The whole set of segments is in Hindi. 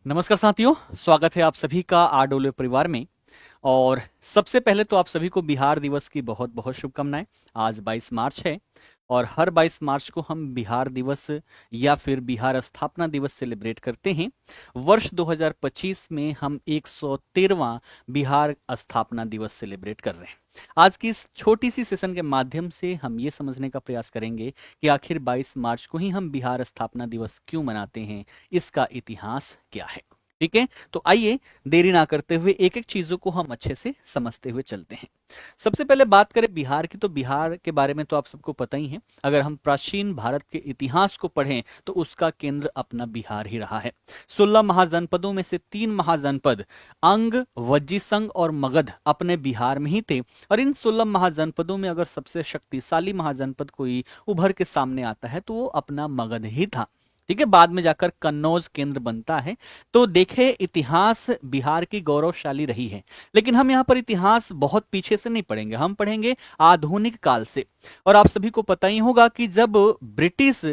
नमस्कार साथियों, स्वागत है आप सभी का आरडब्ल्यू परिवार में। और सबसे पहले तो आप सभी को बिहार दिवस की बहुत बहुत शुभकामनाएं। आज 22 मार्च है और हर 22 मार्च को हम बिहार दिवस या फिर बिहार स्थापना दिवस सेलिब्रेट करते हैं। वर्ष 2025 में हम 113वां बिहार स्थापना दिवस सेलिब्रेट कर रहे हैं। आज की इस छोटी सी सेशन के माध्यम से हम ये समझने का प्रयास करेंगे कि आखिर 22 मार्च को ही हम बिहार स्थापना दिवस क्यों मनाते हैं, इसका इतिहास क्या है। ठीक है, तो आइए देरी ना करते हुए एक एक चीजों को हम अच्छे से समझते हुए चलते हैं। सबसे पहले बात करें बिहार की, तो बिहार के बारे में तो आप सबको पता ही है। अगर हम प्राचीन भारत के इतिहास को पढ़ें तो उसका केंद्र अपना बिहार ही रहा है। 16 महाजनपदों में से 3 महाजनपद अंग, वज्जीसंग और मगध अपने बिहार में ही थे। और इन 16 महाजनपदों में अगर सबसे शक्तिशाली महाजनपद कोई उभर के सामने आता है तो वो अपना मगध ही था। ठीक है, बाद में जाकर कन्नौज केंद्र बनता है। तो देखे, इतिहास बिहार की गौरवशाली रही है। लेकिन हम यहाँ पर इतिहास बहुत पीछे से नहीं पढ़ेंगे, हम पढ़ेंगे आधुनिक काल से। और आप सभी को पता ही होगा कि जब ब्रिटिश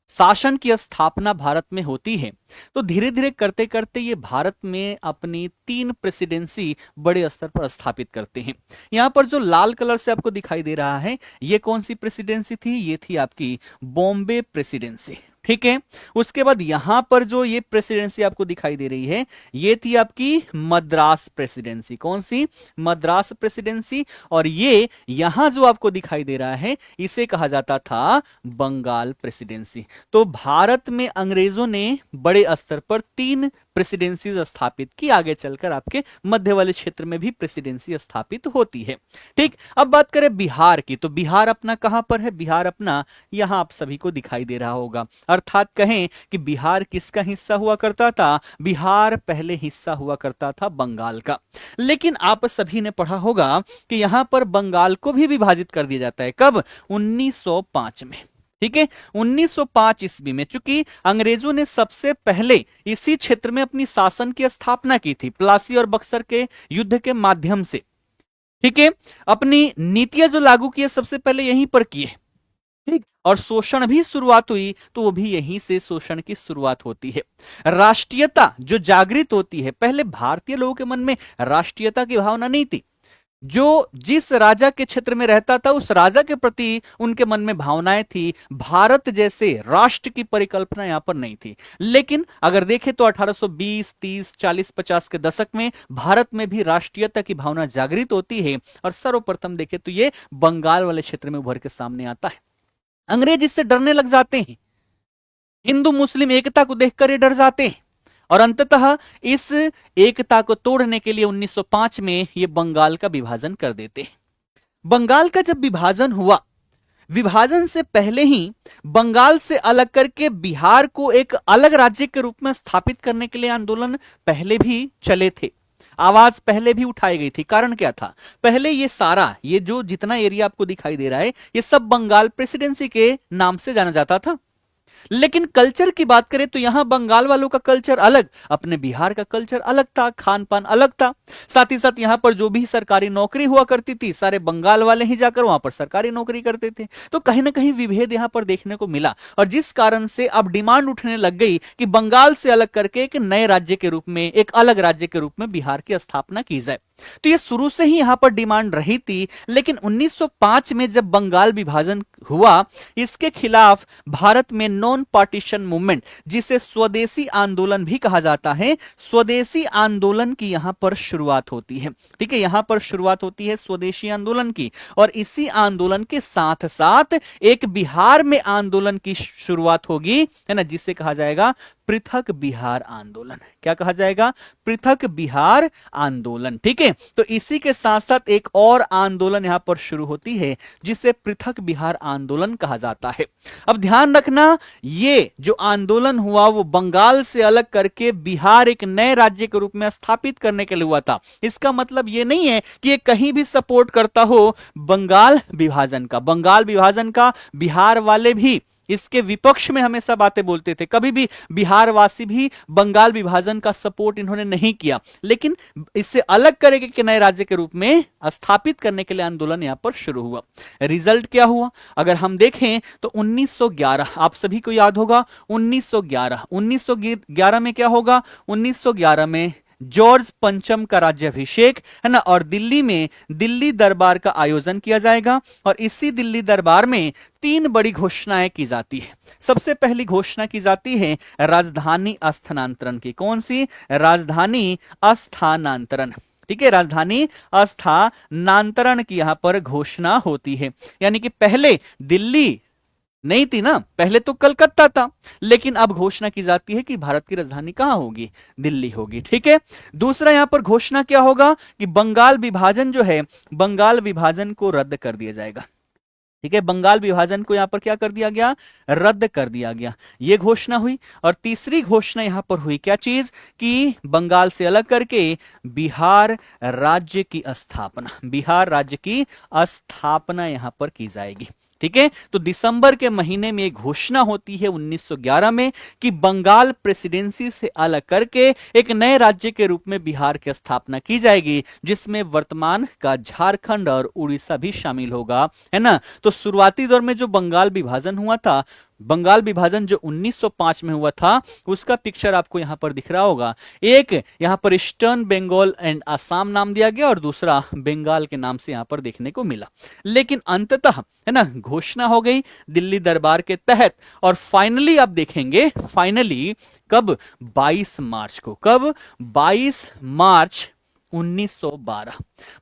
शासन की स्थापना भारत में होती है तो धीरे धीरे करते करते ये भारत में अपनी 3 प्रेसिडेंसी बड़े स्तर पर स्थापित करते हैं। यहाँ पर जो लाल कलर से आपको दिखाई दे रहा है, ये कौन सी प्रेसिडेंसी थी? ये थी आपकी बॉम्बे प्रेसिडेंसी। ठीक है, उसके बाद यहां पर जो ये प्रेसिडेंसी आपको दिखाई दे रही है, ये थी आपकी मद्रास प्रेसिडेंसी। कौन सी? मद्रास प्रेसिडेंसी। और ये यहां जो आपको दिखाई दे रहा है, इसे कहा जाता था बंगाल प्रेसिडेंसी। तो भारत में अंग्रेजों ने बड़े स्तर पर 3 प्रेसिडेंसी स्थापित की। आगे चलकर आपके मध्य वाले क्षेत्र में भी प्रेसिडेंसी स्थापित होती है। ठीक, अब बात करें बिहार की, तो बिहार अपना कहां पर है? बिहार अपना यहां आप सभी को दिखाई दे रहा होगा। अर्थात कहें कि बिहार किसका हिस्सा हुआ करता था? बिहार पहले हिस्सा हुआ करता था बंगाल का। लेकिन आप सभी ने पढ़ा होगा कि यहां पर बंगाल को भी विभाजित कर दिया जाता है। कब? 1905 में। ठीक है, 1905 ईस्वी में। चूंकि अंग्रेजों ने सबसे पहले इसी क्षेत्र में अपनी शासन की स्थापना की थी, प्लासी और बक्सर के युद्ध के माध्यम से। ठीक है, अपनी नीतियां जो लागू की है सबसे पहले यहीं पर की है। ठीक, और शोषण भी शुरुआत हुई तो वो भी यहीं से शोषण की शुरुआत होती है। राष्ट्रीयता जो जागृत होती है, पहले भारतीय लोगों के मन में राष्ट्रीयता की भावना नहीं थी। जो जिस राजा के क्षेत्र में रहता था उस राजा के प्रति उनके मन में भावनाएं थी। भारत जैसे राष्ट्र की परिकल्पना यहां पर नहीं थी। लेकिन अगर देखें तो 1820, 30, 40, 50 के दशक में भारत में भी राष्ट्रीयता की भावना जागृत होती है। और सर्वप्रथम देखें तो ये बंगाल वाले क्षेत्र में उभर के सामने आता है। अंग्रेज इससे डरने लग जाते हैं, हिंदू मुस्लिम एकता को देखकर ये डर जाते हैं। और अंततः इस एकता को तोड़ने के लिए 1905 में ये बंगाल का विभाजन कर देते हैं। बंगाल का जब विभाजन हुआ, विभाजन से पहले ही बंगाल से अलग करके बिहार को एक अलग राज्य के रूप में स्थापित करने के लिए आंदोलन पहले भी चले थे। आवाज पहले भी उठाई गई थी। कारण क्या था? पहले ये सारा, ये जो जितना एरिया आपको दिखाई दे रहा है, ये सब बंगाल प्रेसिडेंसी के नाम से जाना जाता था। लेकिन कल्चर की बात करें तो यहां बंगाल वालों का कल्चर अलग, अपने बिहार का कल्चर अलग था, खान पान अलग था। साथ ही साथ यहां पर जो भी सरकारी नौकरी हुआ करती थी, सारे बंगाल वाले ही जाकर वहां पर सरकारी नौकरी करते थे। तो कहीं ना कहीं विभेद यहां पर देखने को मिला। और जिस कारण से अब डिमांड उठने लग गई कि बंगाल से अलग करके एक नए राज्य के रूप में, एक अलग राज्य के रूप में बिहार की स्थापना की जाए। तो ये शुरू से ही यहां पर डिमांड रही थी। लेकिन 1905 में जब बंगाल विभाजन हुआ, इसके खिलाफ भारत में नॉन पार्टीशन मूवमेंट, जिसे स्वदेशी आंदोलन भी कहा जाता है, स्वदेशी आंदोलन की यहां पर शुरुआत होती है। ठीक है, यहां पर शुरुआत होती है स्वदेशी आंदोलन की। और इसी आंदोलन के साथ साथ एक बिहार में आंदोलन की शुरुआत होगी, है ना, जिसे कहा जाएगा पृथक बिहार आंदोलन। क्या कहा जाएगा? पृथक बिहार आंदोलन। ठीक है, तो इसी के साथ साथ एक और आंदोलन यहां पर शुरू होती है जिसे पृथक बिहार आंदोलन कहा जाता है। अब ध्यान रखना, ये जो आंदोलन हुआ वो बंगाल से अलग करके बिहार एक नए राज्य के रूप में स्थापित करने के लिए हुआ था। इसका मतलब ये नहीं है कि ये कहीं भी सपोर्ट करता हो बंगाल विभाजन का। बंगाल विभाजन का बिहार वाले भी इसके विपक्ष में हमेशा बातें बोलते थे। कभी भी बिहार वासी भी बंगाल विभाजन का सपोर्ट इन्होंने नहीं किया, लेकिन इससे अलग करेंगे कि नए राज्य के रूप में स्थापित करने के लिए आंदोलन यहां पर शुरू हुआ। रिजल्ट क्या हुआ अगर हम देखें तो 1911, आप सभी को याद होगा 1911 में क्या होगा, 1911 में जॉर्ज पंचम का राज्याभिषेक है ना, और दिल्ली में दिल्ली दरबार का आयोजन किया जाएगा। और इसी दिल्ली दरबार में 3 बड़ी घोषणाएं की जाती है। सबसे पहली घोषणा की जाती है राजधानी स्थानांतरण की। कौन सी? राजधानी स्थानांतरण। ठीक है, राजधानी स्थानांतरण की यहां पर घोषणा होती है। यानी कि पहले दिल्ली नहीं थी ना, पहले तो कलकत्ता था, लेकिन अब घोषणा की जाती है कि भारत की राजधानी कहां होगी, दिल्ली होगी। ठीक है, दूसरा यहां पर घोषणा क्या होगा कि बंगाल विभाजन जो है, बंगाल विभाजन को रद्द कर दिया जाएगा। ठीक है, बंगाल विभाजन को यहां पर क्या कर दिया गया, रद्द कर दिया गया, यह घोषणा हुई। और तीसरी घोषणा यहां पर हुई क्या चीज, कि बंगाल से अलग करके बिहार राज्य की स्थापना, बिहार राज्य की स्थापना यहां पर की जाएगी। ठीक है, तो दिसंबर के महीने में एक घोषणा होती है 1911 में कि बंगाल प्रेसिडेंसी से अलग करके एक नए राज्य के रूप में बिहार की स्थापना की जाएगी, जिसमें वर्तमान का झारखंड और उड़ीसा भी शामिल होगा, है ना। तो शुरुआती दौर में जो बंगाल विभाजन हुआ था, बंगाल विभाजन जो 1905 में हुआ था, उसका पिक्चर आपको यहां पर दिख रहा होगा। एक यहां पर ईस्टर्न बंगाल एंड असम नाम दिया गया और दूसरा बंगाल के नाम से यहां पर देखने को मिला। लेकिन अंततः है ना घोषणा हो गई दिल्ली दरबार के तहत। और फाइनली आप देखेंगे, फाइनली कब, 22 मार्च को, कब, 22 मार्च 1912,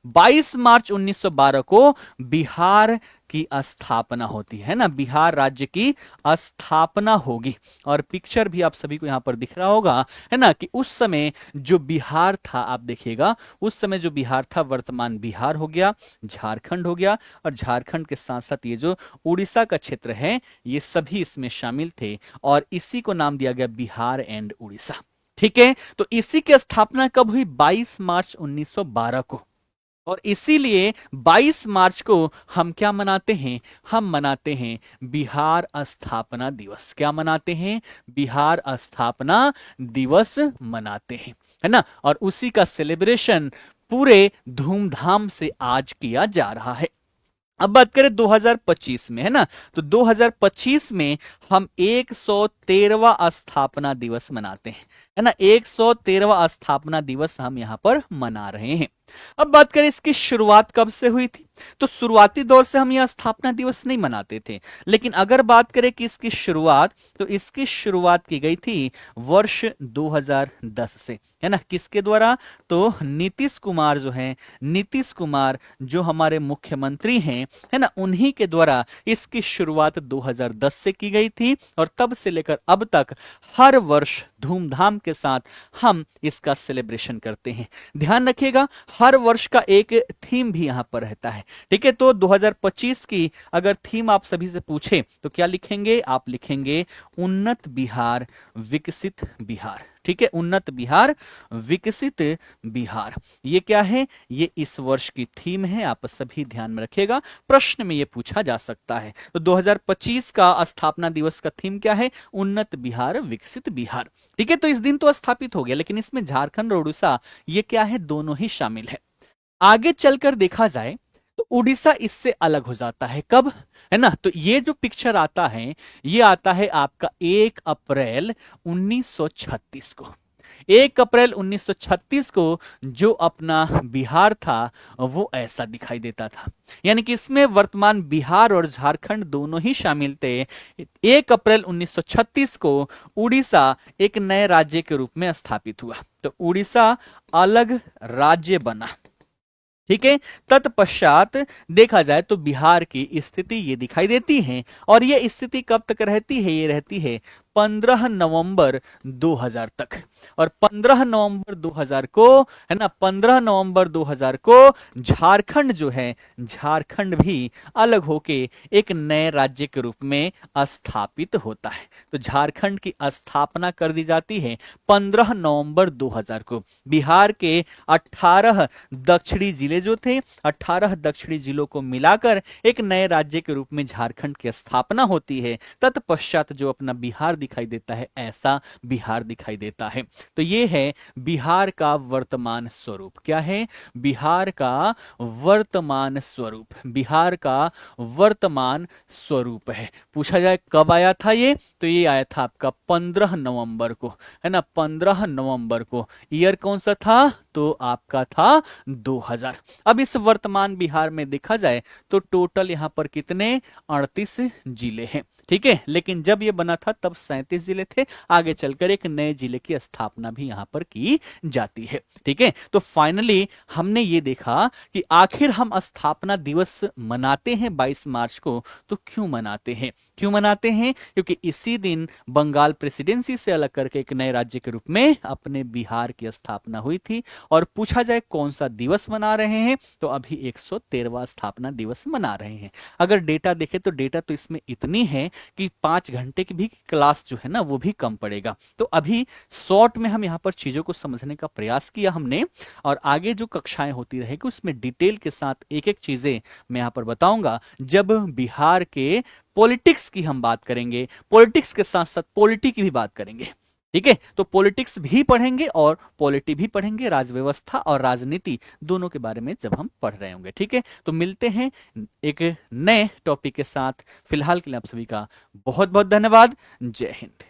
22 मार्च 1912 को बिहार की स्थापना होती है ना, बिहार राज्य की स्थापना होगी। और पिक्चर भी आप सभी को यहां पर दिख रहा होगा, है ना, कि उस समय जो बिहार था, आप देखिएगा उस समय जो बिहार था वर्तमान बिहार हो गया, झारखंड हो गया, और झारखंड के साथ साथ ये जो उड़ीसा का क्षेत्र है ये सभी इसमें शामिल थे, और इसी को नाम दिया गया बिहार एंड उड़ीसा। ठीक है, तो इसी की स्थापना कब हुई, 22 मार्च 1912 को। और इसीलिए 22 मार्च को हम क्या मनाते हैं, हम मनाते हैं बिहार स्थापना दिवस। क्या मनाते हैं, बिहार स्थापना दिवस मनाते हैं, है ना। और उसी का सेलिब्रेशन पूरे धूमधाम से आज किया जा रहा है। अब बात करें 2025 में, है ना, तो 2025 में हम 113वां स्थापना दिवस मनाते हैं, है ना, 113वां स्थापना दिवस हम यहां पर मना रहे हैं। अब बात करें इसकी शुरुआत कब से हुई थी, तो शुरुआती दौर से हम यह स्थापना दिवस नहीं मनाते थे, लेकिन अगर बात करें कि इसकी शुरुआत, तो इसकी शुरुआत की गई थी वर्ष 2010 से, है ना। किसके द्वारा, तो नीतीश कुमार जो है, नीतीश कुमार जो हमारे मुख्यमंत्री हैं, है ना, उन्हीं के द्वारा इसकी शुरुआत 2010 से की गई थी। और तब से लेकर अब तक हर वर्ष धूमधाम के साथ हम इसका सेलिब्रेशन करते हैं। ध्यान रखिएगा, हर वर्ष का एक थीम भी यहां पर रहता है। ठीक है, तो 2025 की अगर थीम आप सभी से पूछे तो क्या लिखेंगे, आप लिखेंगे उन्नत बिहार विकसित बिहार। ठीक है, उन्नत बिहार विकसित बिहार, ये क्या है, ये इस वर्ष की थीम है, आप सभी ध्यान में रखिएगा, प्रश्न में ये पूछा जा सकता है। तो 2025 का स्थापना दिवस का थीम क्या है, उन्नत बिहार विकसित बिहार। ठीक है, तो इस दिन तो स्थापित हो गया, लेकिन इसमें झारखंड और उड़ीसा ये क्या है, दोनों ही शामिल है। आगे चलकर देखा जाए तो उड़ीसा इससे अलग हो जाता है, कब, है ना, तो ये जो पिक्चर आता है ये आता है आपका 1 अप्रैल 1936 को। 1 अप्रैल 1936 को जो अपना बिहार था वो ऐसा दिखाई देता था, यानी कि इसमें वर्तमान बिहार और झारखंड दोनों ही शामिल थे। 1 अप्रैल 1936 को उड़ीसा एक नए राज्य के रूप में स्थापित हुआ, तो उड़ीसा अलग राज्य बना। ठीक है, तत्पश्चात देखा जाए तो बिहार की स्थिति ये दिखाई देती है, और ये स्थिति कब तक रहती है, ये रहती है 15 नवंबर 2000 तक। और 15 नवंबर 2000 को, है ना, 15 नवंबर 2000 को झारखंड जो है, झारखंड भी अलग होके एक नए राज्य के रूप में स्थापित होता है। तो झारखंड की स्थापना कर दी जाती है 15 नवंबर 2000 को। बिहार के 18 दक्षिणी जिले जिले जो थे 18 दक्षिणी जिलों को मिलाकर एक नए राज्य के रूप में झारखंड की स्थापना होती है। तत्पश्चात जो अपना बिहार दिखाई देता है, ऐसा बिहार दिखाई देता है। तो ये है बिहार का वर्तमान स्वरूप। क्या है? बिहार का वर्तमान स्वरूप। बिहार का वर्तमान स्वरूप है। पूछा जाए कब आया था ये, तो ये आया था आपका 15 नवंबर को, है ना, 15 नवंबर को। ईयर कौन सा था? तो आपका था 2000। अब इस वर्तमान बिहार में देखा जाए तो टोटल यहां पर कितने 38 जिले हैं, ठीक है। लेकिन जब ये बना था तब 37 जिले थे। आगे चलकर एक नए जिले की स्थापना भी यहां पर की जाती है, ठीक है। तो फाइनली हमने ये देखा कि आखिर हम स्थापना दिवस मनाते हैं 22 मार्च को, तो क्यों मनाते हैं? क्यों मनाते हैं? क्योंकि इसी दिन बंगाल प्रेसिडेंसी से अलग करके एक नए राज्य के रूप में अपने बिहार की स्थापना हुई थी। और पूछा जाए कौन सा दिवस मना रहे हैं, तो अभी 113वां स्थापना दिवस मना रहे हैं। अगर डेटा देखें तो डेटा तो इसमें इतनी है कि 5 घंटे की भी क्लास जो है ना वो भी कम पड़ेगा। तो अभी शॉर्ट में हम यहाँ पर चीजों को समझने का प्रयास किया हमने, और आगे जो कक्षाएं होती रहेगी उसमें डिटेल के साथ एक एक चीजें मैं यहाँ पर बताऊंगा। जब बिहार के पॉलिटिक्स की हम बात करेंगे, पॉलिटिक्स के साथ साथ पॉलिटी की भी बात करेंगे, ठीक है। तो पॉलिटिक्स भी पढ़ेंगे और पॉलिटी भी पढ़ेंगे, राजव्यवस्था और राजनीति दोनों के बारे में जब हम पढ़ रहे होंगे, ठीक है। तो मिलते हैं एक नए टॉपिक के साथ। फिलहाल के लिए आप सभी का बहुत बहुत धन्यवाद। जय हिंद।